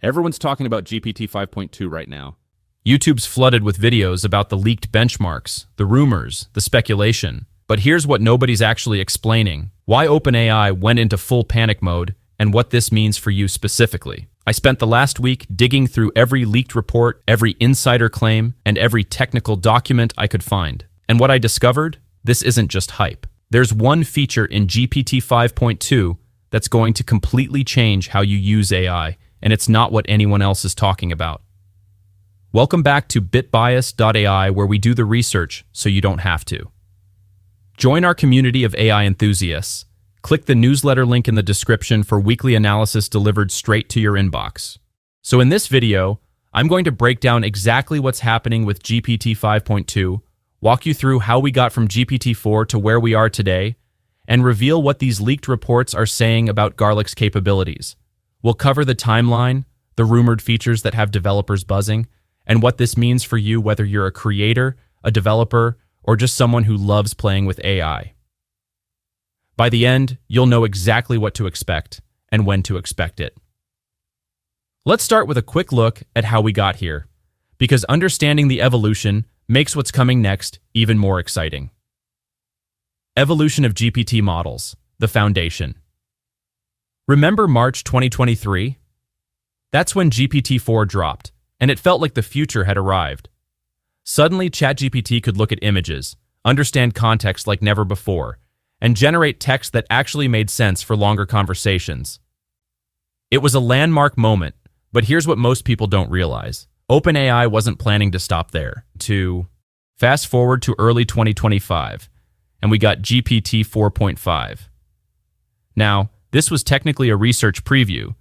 Everyone's talking about GPT 5.2 right now. YouTube's flooded with videos about the leaked benchmarks, the rumors, the speculation. But here's what nobody's actually explaining: why OpenAI went into full panic mode and what this means for you specifically. I spent the last week digging through every leaked report, every insider claim, and every technical document I could find. And what I discovered? This isn't just hype. There's one feature in GPT 5.2 that's going to completely change how you use AI, and it's not what anyone else is talking about. Welcome back to bitbias.ai, where we do the research so you don't have to. Join our community of AI enthusiasts. Click the newsletter link in the description for weekly analysis delivered straight to your inbox. So in this video, I'm going to break down exactly what's happening with GPT 5.2, walk you through how we got from GPT-4 to where we are today, and reveal what these leaked reports are saying about Garlic's capabilities. We'll cover the timeline, the rumored features that have developers buzzing, and what this means for you, whether you're a creator, a developer, or just someone who loves playing with AI. By the end, you'll know exactly what to expect and when to expect it. Let's start with a quick look at how we got here, because understanding the evolution makes what's coming next even more exciting. Evolution of GPT models, the foundation. Remember March 2023? That's when GPT-4 dropped, and it felt like the future had arrived. Suddenly, ChatGPT could look at images, understand context like never before, and generate text that actually made sense for longer conversations. It was a landmark moment, but here's what most people don't realize. OpenAI wasn't planning to stop there. Fast forward to early 2025, and we got GPT 4.5. Now, this was technically a research preview,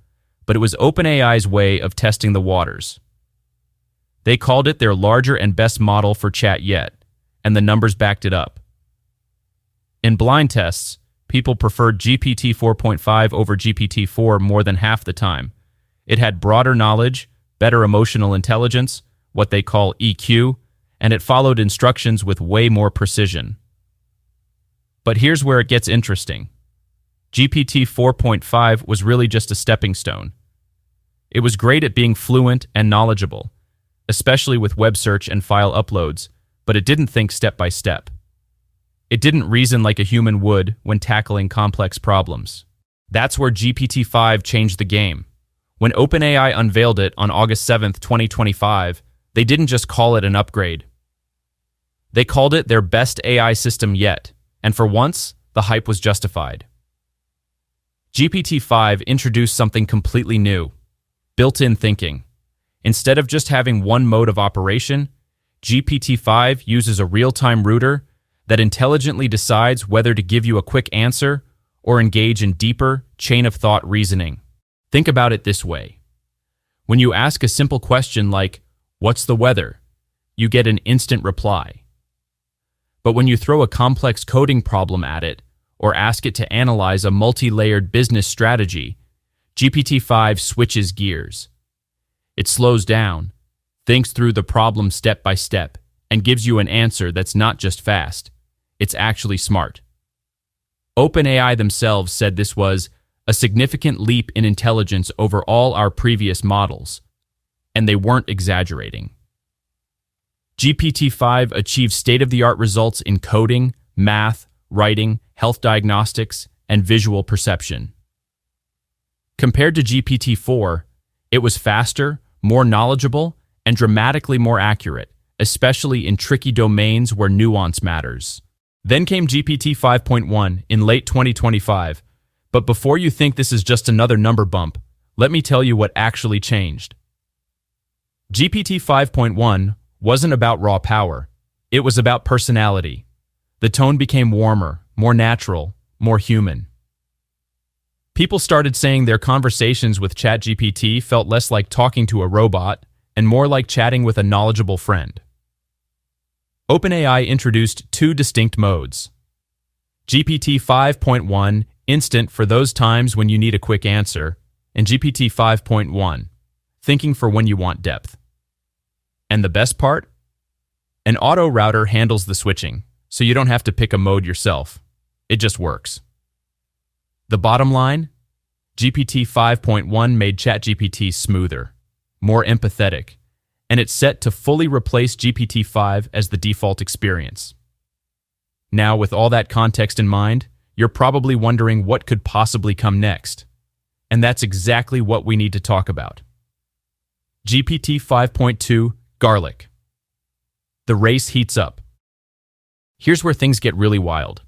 but it was OpenAI's way of testing the waters. They called it their larger and best model for chat yet, and the numbers backed it up. In blind tests, people preferred GPT 4.5 over GPT-4 more than half the time. It had broader knowledge, better emotional intelligence, what they call EQ, and it followed instructions with way more precision. But here's where it gets interesting. GPT 4.5 was really just a stepping stone. It was great at being fluent and knowledgeable, especially with web search and file uploads, but it didn't think step by step. It didn't reason like a human would when tackling complex problems. That's where GPT-5 changed the game. When OpenAI unveiled it on August 7, 2025, they didn't just call it an upgrade. They called it their best AI system yet, and for once, the hype was justified. GPT-5 introduced something completely new: built-in thinking. Instead of just having one mode of operation, GPT-5 uses a real-time router that intelligently decides whether to give you a quick answer or engage in deeper, chain-of-thought reasoning. Think about it this way. When you ask a simple question like, "What's the weather?" you get an instant reply. But when you throw a complex coding problem at it, or ask it to analyze a multi-layered business strategy, GPT-5 switches gears. It slows down, thinks through the problem step by step, and gives you an answer that's not just fast, it's actually smart. OpenAI themselves said this was a significant leap in intelligence over all our previous models, and they weren't exaggerating. GPT-5 achieved state-of-the-art results in coding, math, writing, health diagnostics, and visual perception. Compared to GPT-4, it was faster, more knowledgeable, and dramatically more accurate, especially in tricky domains where nuance matters. Then came GPT 5.1 in late 2025, but before you think this is just another number bump, let me tell you what actually changed. GPT 5.1 wasn't about raw power, it was about personality. The tone became warmer, more natural, more human. People started saying their conversations with ChatGPT felt less like talking to a robot and more like chatting with a knowledgeable friend. OpenAI introduced two distinct modes. GPT 5.1, instant for those times when you need a quick answer, and GPT 5.1, thinking for when you want depth. And the best part? An auto router handles the switching, so you don't have to pick a mode yourself. It just works. The bottom line? GPT 5.1 made ChatGPT smoother, more empathetic, and it's set to fully replace GPT-5 as the default experience. Now, with all that context in mind, you're probably wondering what could possibly come next. And that's exactly what we need to talk about. GPT 5.2 Garlic. The race heats up. Here's where things get really wild.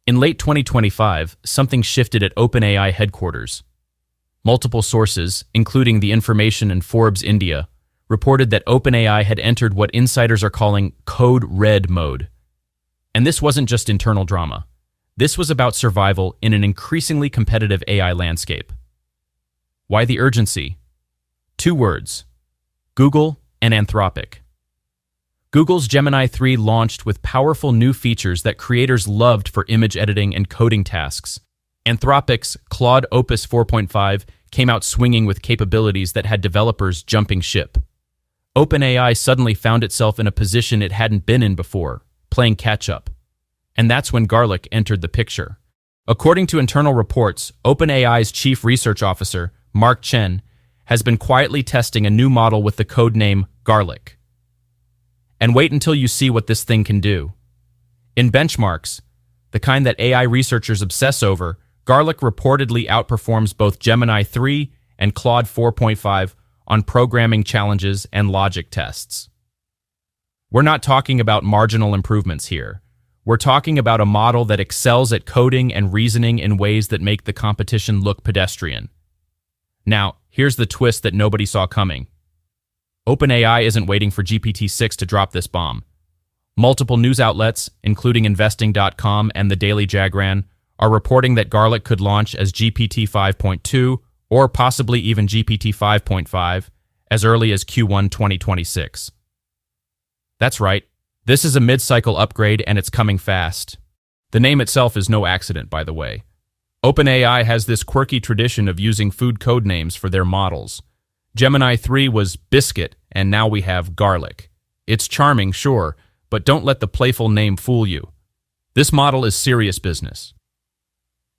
In late 2025, something shifted at OpenAI headquarters. Multiple sources, including the information in Forbes India, reported that OpenAI had entered what insiders are calling code red mode. And this wasn't just internal drama. This was about survival in an increasingly competitive AI landscape. Why the urgency? 2 words: Google and Anthropic. Google's Gemini 3 launched with powerful new features that creators loved for image editing and coding tasks. Anthropic's Claude Opus 4.5 came out swinging with capabilities that had developers jumping ship. OpenAI suddenly found itself in a position it hadn't been in before, playing catch-up. And that's when Garlic entered the picture. According to internal reports, OpenAI's chief research officer, Mark Chen, has been quietly testing a new model with the codename Garlic. And wait until you see what this thing can do. In benchmarks, the kind that AI researchers obsess over, Garlic reportedly outperforms both Gemini 3 and Claude 4.5 on programming challenges and logic tests. We're not talking about marginal improvements here. We're talking about a model that excels at coding and reasoning in ways that make the competition look pedestrian. Now, here's the twist that nobody saw coming. OpenAI isn't waiting for GPT-6 to drop this bomb. Multiple news outlets, including Investing.com and the Daily Jagran, are reporting that Garlic could launch as GPT 5.2 or possibly even GPT 5.5 as early as Q1 2026. That's right, this is a mid-cycle upgrade and it's coming fast. The name itself is no accident, by the way. OpenAI has this quirky tradition of using food code names for their models. Gemini 3 was Biscuit, and now we have Garlic. It's charming, sure, but don't let the playful name fool you. This model is serious business.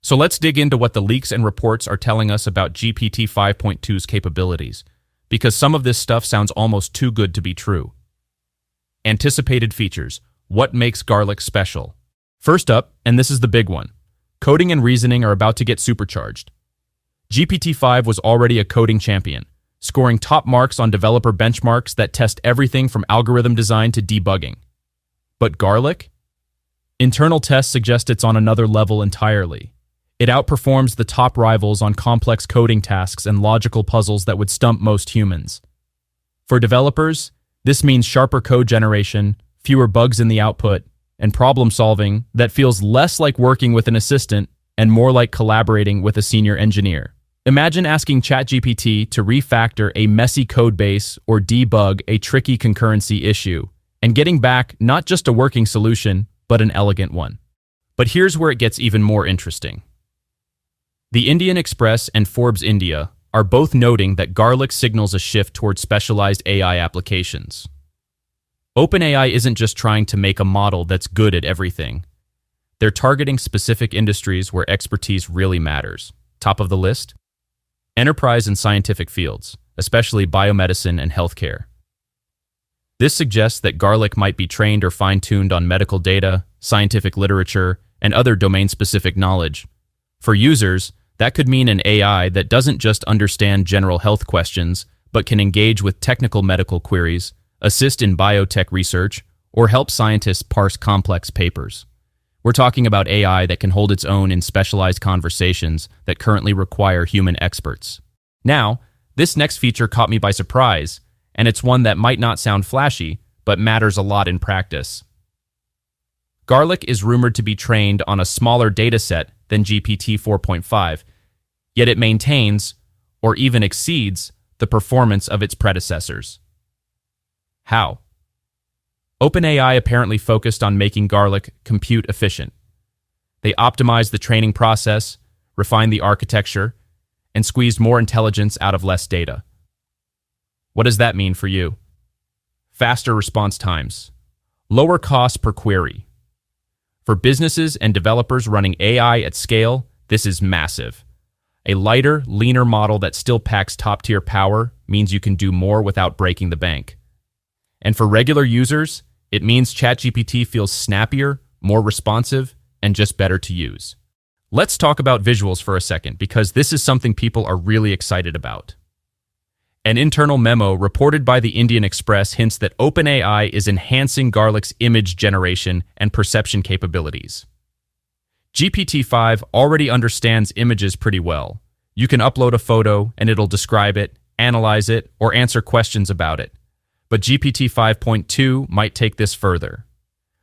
So let's dig into what the leaks and reports are telling us about GPT 5.2's capabilities, because some of this stuff sounds almost too good to be true. Anticipated features. What makes Garlic special? First up, and this is the big one, coding and reasoning are about to get supercharged. GPT-5 was already a coding champion, scoring top marks on developer benchmarks that test everything from algorithm design to debugging. But Garlic? Internal tests suggest it's on another level entirely. It outperforms the top rivals on complex coding tasks and logical puzzles that would stump most humans. For developers, this means sharper code generation, fewer bugs in the output, and problem solving that feels less like working with an assistant and more like collaborating with a senior engineer. Imagine asking ChatGPT to refactor a messy code base or debug a tricky concurrency issue, and getting back not just a working solution, but an elegant one. But here's where it gets even more interesting. The Indian Express and Forbes India are both noting that Garlic signals a shift towards specialized AI applications. OpenAI isn't just trying to make a model that's good at everything. They're targeting specific industries where expertise really matters. Top of the list? Enterprise and scientific fields, especially biomedicine and healthcare. This suggests that Garlic might be trained or fine-tuned on medical data, scientific literature, and other domain-specific knowledge. For users, that could mean an AI that doesn't just understand general health questions, but can engage with technical medical queries, assist in biotech research, or help scientists parse complex papers. We're talking about AI that can hold its own in specialized conversations that currently require human experts. Now, this next feature caught me by surprise, and it's one that might not sound flashy, but matters a lot in practice. Garlic is rumored to be trained on a smaller dataset than GPT 4.5, yet it maintains, or even exceeds, the performance of its predecessors. How? OpenAI apparently focused on making Garlic compute efficient. They optimized the training process, refined the architecture, and squeezed more intelligence out of less data. What does that mean for you? Faster response times, lower cost per query. For businesses and developers running AI at scale, this is massive. A lighter, leaner model that still packs top-tier power means you can do more without breaking the bank. And for regular users, it means ChatGPT feels snappier, more responsive, and just better to use. Let's talk about visuals for a second, because this is something people are really excited about. An internal memo reported by the Indian Express hints that OpenAI is enhancing Garlic's image generation and perception capabilities. GPT-5 already understands images pretty well. You can upload a photo and it'll describe it, analyze it, or answer questions about it. But GPT 5.2 might take this further.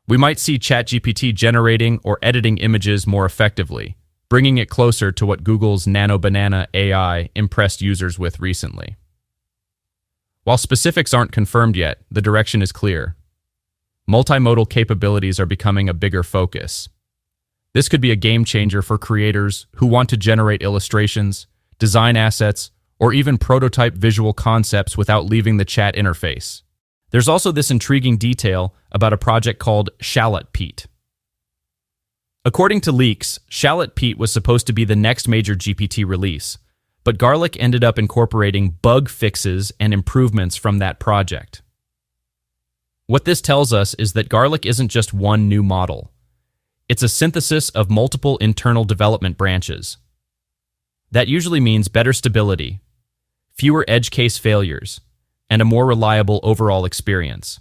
We might see ChatGPT generating or editing images more effectively, bringing it closer to what Google's Nano Banana AI impressed users with recently. While specifics aren't confirmed yet, the direction is clear. Multimodal capabilities are becoming a bigger focus. This could be a game changer for creators who want to generate illustrations, design assets, or even prototype visual concepts without leaving the chat interface. There's also this intriguing detail about a project called Shallot Pete. According to leaks, Shallot Pete was supposed to be the next major GPT release, but Garlic ended up incorporating bug fixes and improvements from that project. What this tells us is that Garlic isn't just one new model. It's a synthesis of multiple internal development branches. That usually means better stability, fewer edge case failures, and a more reliable overall experience.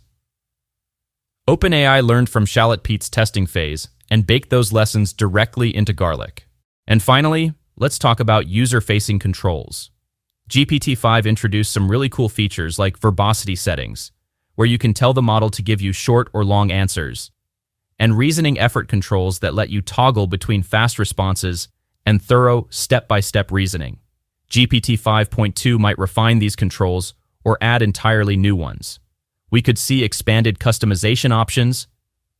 OpenAI learned from Shallot Pete's testing phase and baked those lessons directly into Garlic. And finally, let's talk about user-facing controls. GPT-5 introduced some really cool features like verbosity settings, where you can tell the model to give you short or long answers, and reasoning effort controls that let you toggle between fast responses and thorough step-by-step reasoning. GPT 5.2 might refine these controls or add entirely new ones. We could see expanded customization options,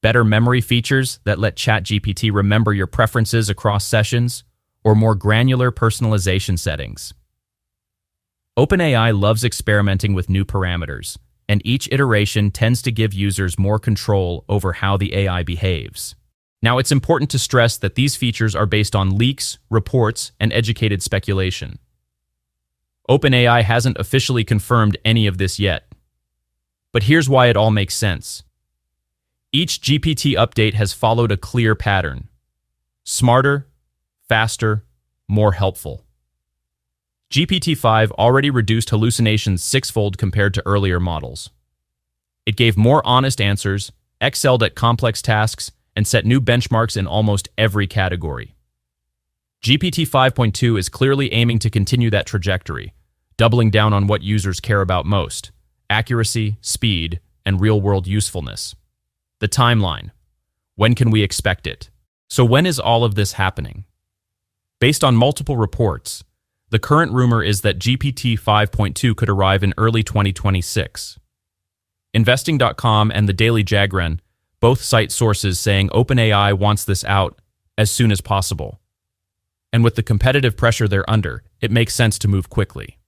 better memory features that let ChatGPT remember your preferences across sessions, or more granular personalization settings. OpenAI loves experimenting with new parameters, and each iteration tends to give users more control over how the AI behaves. Now, it's important to stress that these features are based on leaks, reports, and educated speculation. OpenAI hasn't officially confirmed any of this yet. But here's why it all makes sense. Each GPT update has followed a clear pattern: smarter, faster, more helpful. GPT-5 already reduced hallucinations sixfold compared to earlier models. It gave more honest answers, excelled at complex tasks, and set new benchmarks in almost every category. GPT 5.2 is clearly aiming to continue that trajectory, doubling down on what users care about most: accuracy, speed, and real-world usefulness. The timeline. When can we expect it? So when is all of this happening? Based on multiple reports, the current rumor is that GPT 5.2 could arrive in early 2026. Investing.com and the Daily Jagran both cite sources saying OpenAI wants this out as soon as possible. And with the competitive pressure they're under, it makes sense to move quickly.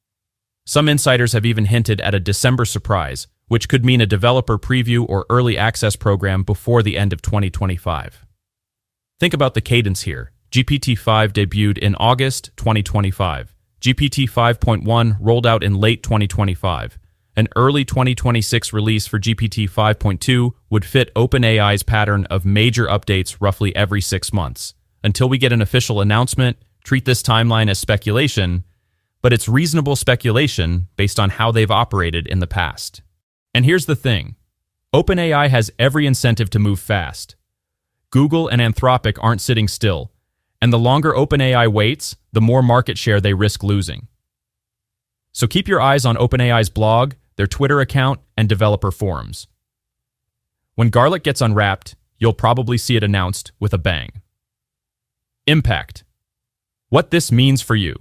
Some insiders have even hinted at a December surprise, which could mean a developer preview or early access program before the end of 2025. Think about the cadence here. GPT-5 debuted in August 2025. GPT 5.1 rolled out in late 2025. An early 2026 release for GPT 5.2 would fit OpenAI's pattern of major updates roughly every 6 months. Until we get an official announcement, treat this timeline as speculation, but it's reasonable speculation based on how they've operated in the past. And here's the thing. OpenAI has every incentive to move fast. Google and Anthropic aren't sitting still, and the longer OpenAI waits, the more market share they risk losing. So keep your eyes on OpenAI's blog, their Twitter account, and developer forums. When Garlic gets unwrapped, you'll probably see it announced with a bang. Impact. What this means for you.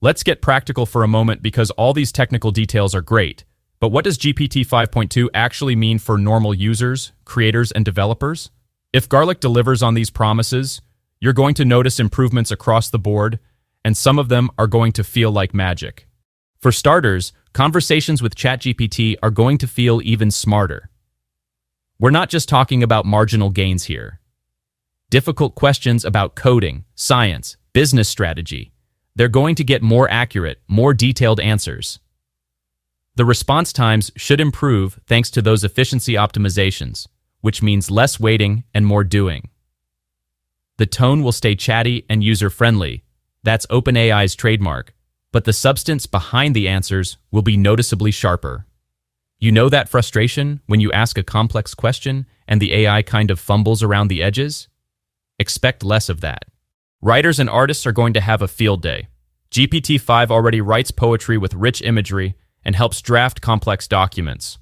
Let's get practical for a moment, because all these technical details are great, but what does GPT 5.2 actually mean for normal users, creators, and developers? If Garlic delivers on these promises, you're going to notice improvements across the board, and some of them are going to feel like magic. For starters, conversations with ChatGPT are going to feel even smarter. We're not just talking about marginal gains here. Difficult questions about coding, science, business strategy, They're going to get more accurate, more detailed answers. The response times should improve thanks to those efficiency optimizations, which means less waiting and more doing. The tone will stay chatty and user-friendly. That's OpenAI's trademark, but the substance behind the answers will be noticeably sharper. You know that frustration when you ask a complex question and the AI kind of fumbles around the edges? Expect less of that. Writers and artists are going to have a field day. GPT-5 already writes poetry with rich imagery and helps draft complex documents.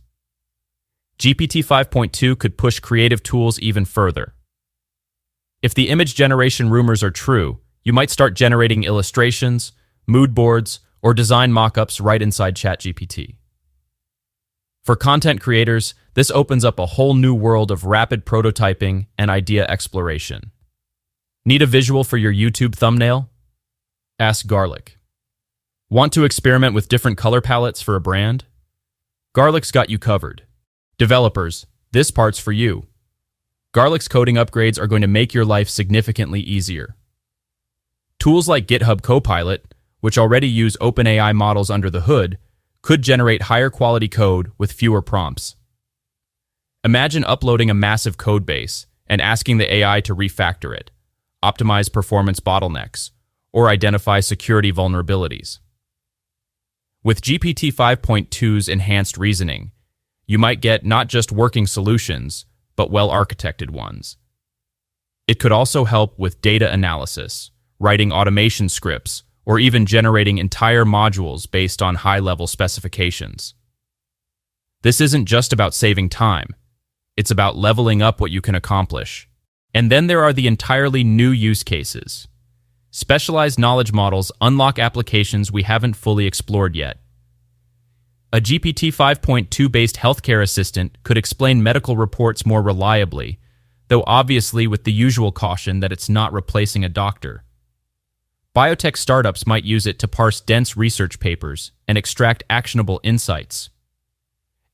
GPT-5.2 could push creative tools even further. If the image generation rumors are true, you might start generating illustrations, mood boards, or design mock-ups right inside ChatGPT. For content creators, this opens up a whole new world of rapid prototyping and idea exploration. Need a visual for your YouTube thumbnail? Ask Garlic. Want to experiment with different color palettes for a brand? Garlic's got you covered. Developers, this part's for you. Garlic's coding upgrades are going to make your life significantly easier. Tools like GitHub Copilot, which already use OpenAI models under the hood, could generate higher quality code with fewer prompts. Imagine uploading a massive code base and asking the AI to refactor it, optimize performance bottlenecks, or identify security vulnerabilities. With GPT-5.2's enhanced reasoning, you might get not just working solutions, but well-architected ones. It could also help with data analysis, writing automation scripts, or even generating entire modules based on high-level specifications. This isn't just about saving time. It's about leveling up what you can accomplish. And then there are the entirely new use cases. Specialized knowledge models unlock applications we haven't fully explored yet. A GPT-5.2-based healthcare assistant could explain medical reports more reliably, though obviously with the usual caution that it's not replacing a doctor. Biotech startups might use it to parse dense research papers and extract actionable insights.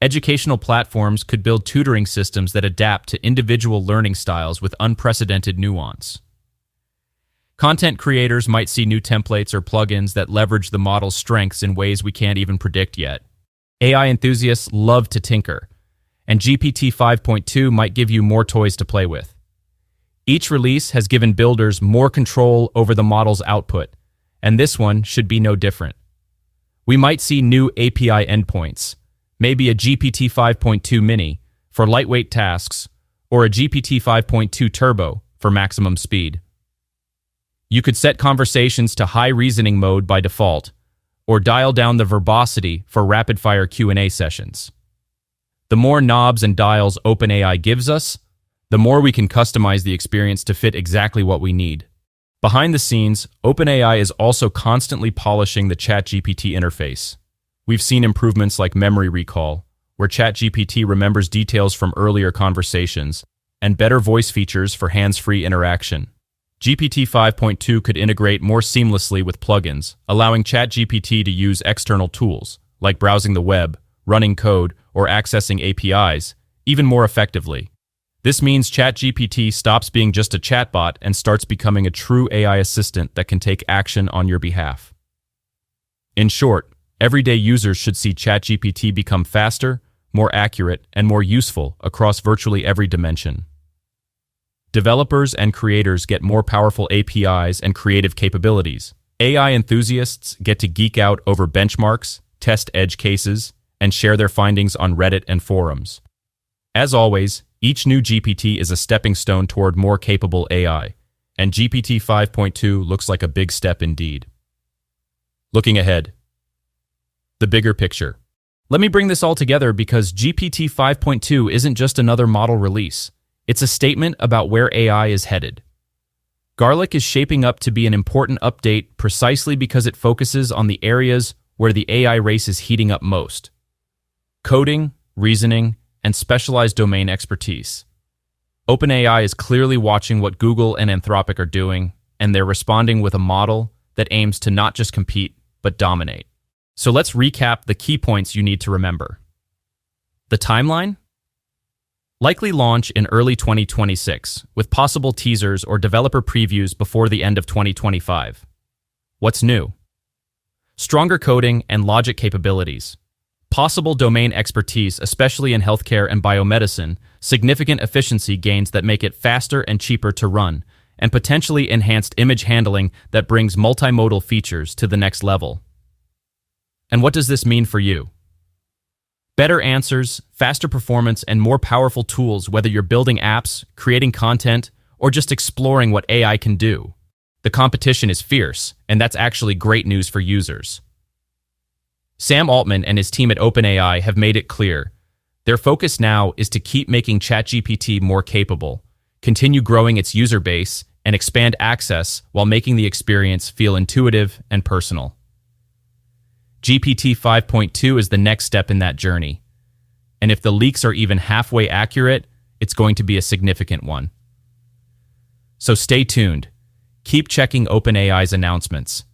Educational platforms could build tutoring systems that adapt to individual learning styles with unprecedented nuance. Content creators might see new templates or plugins that leverage the model's strengths in ways we can't even predict yet. AI enthusiasts love to tinker, and GPT 5.2 might give you more toys to play with. Each release has given builders more control over the model's output, and this one should be no different. We might see new API endpoints, maybe a GPT 5.2 mini for lightweight tasks, or a GPT 5.2 turbo for maximum speed. You could set conversations to high reasoning mode by default, or dial down the verbosity for rapid-fire Q&A sessions. The more knobs and dials OpenAI gives us, the more we can customize the experience to fit exactly what we need. Behind the scenes, OpenAI is also constantly polishing the ChatGPT interface. We've seen improvements like memory recall, where ChatGPT remembers details from earlier conversations, and better voice features for hands-free interaction. GPT 5.2 could integrate more seamlessly with plugins, allowing ChatGPT to use external tools, like browsing the web, running code, or accessing APIs, even more effectively. This means ChatGPT stops being just a chatbot and starts becoming a true AI assistant that can take action on your behalf. In short, everyday users should see ChatGPT become faster, more accurate, and more useful across virtually every dimension. Developers and creators get more powerful APIs and creative capabilities. AI enthusiasts get to geek out over benchmarks, test edge cases, and share their findings on Reddit and forums. As always, each new GPT is a stepping stone toward more capable AI, and GPT 5.2 looks like a big step indeed. Looking ahead. The bigger picture. Let me bring this all together because GPT 5.2 isn't just another model release. It's a statement about where AI is headed. Garlic is shaping up to be an important update precisely because it focuses on the areas where the AI race is heating up most: coding, reasoning, and specialized domain expertise. OpenAI is clearly watching what Google and Anthropic are doing, and they're responding with a model that aims to not just compete, but dominate. So let's recap the key points you need to remember. The timeline? Likely launch in early 2026, with possible teasers or developer previews before the end of 2025. What's new? stronger coding and logic capabilities, possible domain expertise, especially in healthcare and biomedicine, significant efficiency gains that make it faster and cheaper to run, and potentially enhanced image handling that brings multimodal features to the next level. And what does this mean for you? Better answers, faster performance, and more powerful tools whether you're building apps, creating content, or just exploring what AI can do. The competition is fierce, and that's actually great news for users. Sam Altman and his team at OpenAI have made it clear. Their focus now is to keep making ChatGPT more capable, continue growing its user base, and expand access while making the experience feel intuitive and personal. GPT 5.2 is the next step in that journey. And if the leaks are even halfway accurate, it's going to be a significant one. So stay tuned. Keep checking OpenAI's announcements.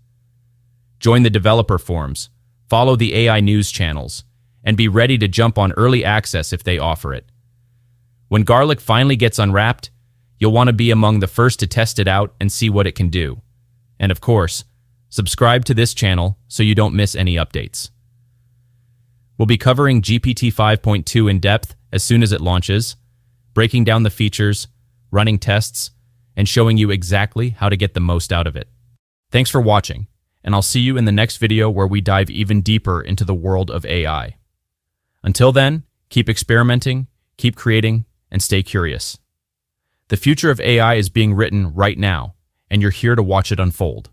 Join the developer forums, follow the AI news channels, and be ready to jump on early access if they offer it. When Garlic finally gets unwrapped, you'll want to be among the first to test it out and see what it can do. And of course, subscribe to this channel so you don't miss any updates. We'll be covering GPT 5.2 in depth as soon as it launches, breaking down the features, running tests, and showing you exactly how to get the most out of it. Thanks for watching, and I'll see you in the next video where we dive even deeper into the world of AI. Until then, keep experimenting, keep creating, and stay curious. The future of AI is being written right now, and you're here to watch it unfold.